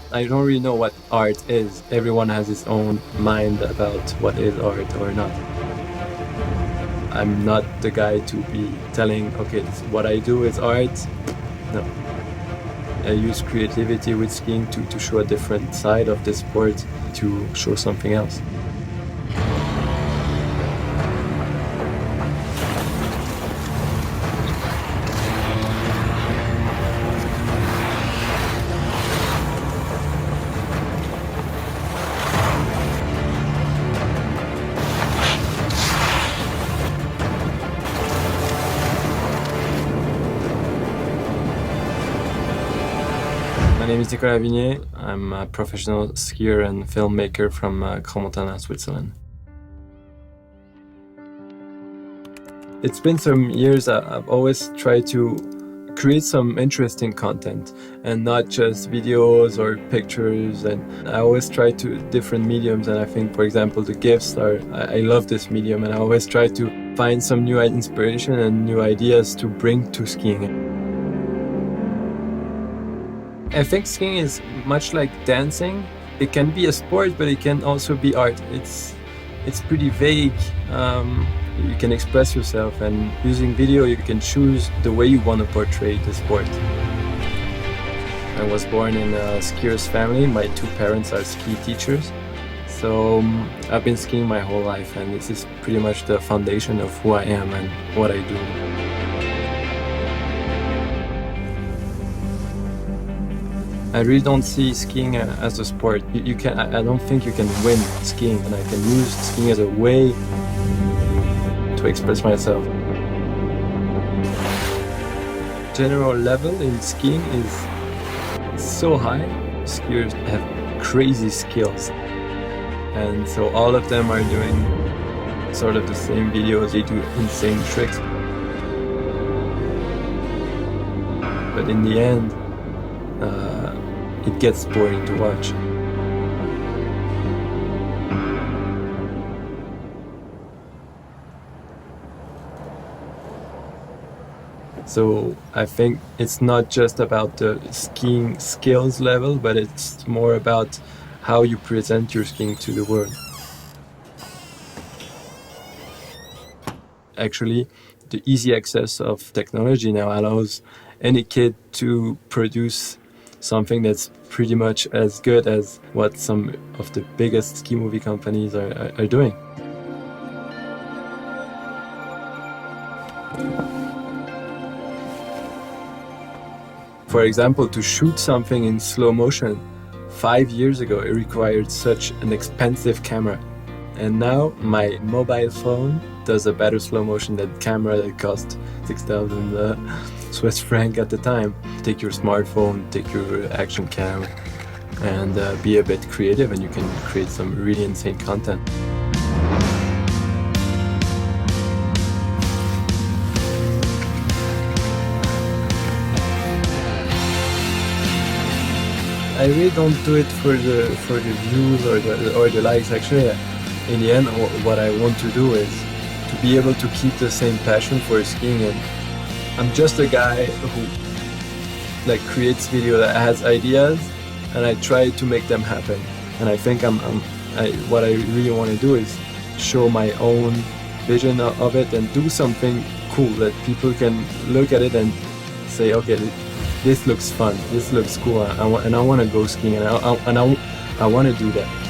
I don't really know what art is. Everyone has his own mind about what is art or not. I'm not the guy to be telling, okay, what I do is art. No. I use creativity with skiing to show a different side of the sport, to show something else. My name is Nicolas Vuignier. I'm a professional skier and filmmaker from Cran Montana, Switzerland. It's been some years. I've always tried to create some interesting content and not just videos or pictures, and I always try to different mediums, and I think, for example, the GIFs I love this medium, and I always try to find some new inspiration and new ideas to bring to skiing. I think skiing is much like dancing. It can be a sport, but it can also be art. It's pretty vague. You can express yourself, and using video you can choose the way you want to portray the sport. I was born in a skier's family. My two parents are ski teachers. So I've been skiing my whole life, and this is pretty much the foundation of who I am and what I do. I really don't see skiing as a sport. I don't think you can win skiing, and I can use skiing as a way to express myself. General level in skiing is so high. Skiers have crazy skills, and so all of them are doing sort of the same videos. They do insane tricks, but in the end, it gets boring to watch. So I think it's not just about the skiing skills level, but it's more about how you present your skiing to the world. Actually, the easy access of technology now allows any kid to produce something that's pretty much as good as what some of the biggest ski movie companies are doing. For example, to shoot something in slow motion 5 years ago, it required such an expensive camera. And now my mobile phone does a better slow motion than camera that cost 6,000 Swiss franc at the time. Take your smartphone, take your action cam, and be a bit creative, and you can create some really insane content. I really don't do it for the views or the likes. Actually, in the end, what I want to do is to be able to keep the same passion for skiing, and I'm just a guy who creates video that has ideas, and I try to make them happen. And I think what I really want to do is show my own vision of it and do something cool that people can look at it and say, okay, this looks fun, this looks cool, and I want to go skiing, and I want to do that.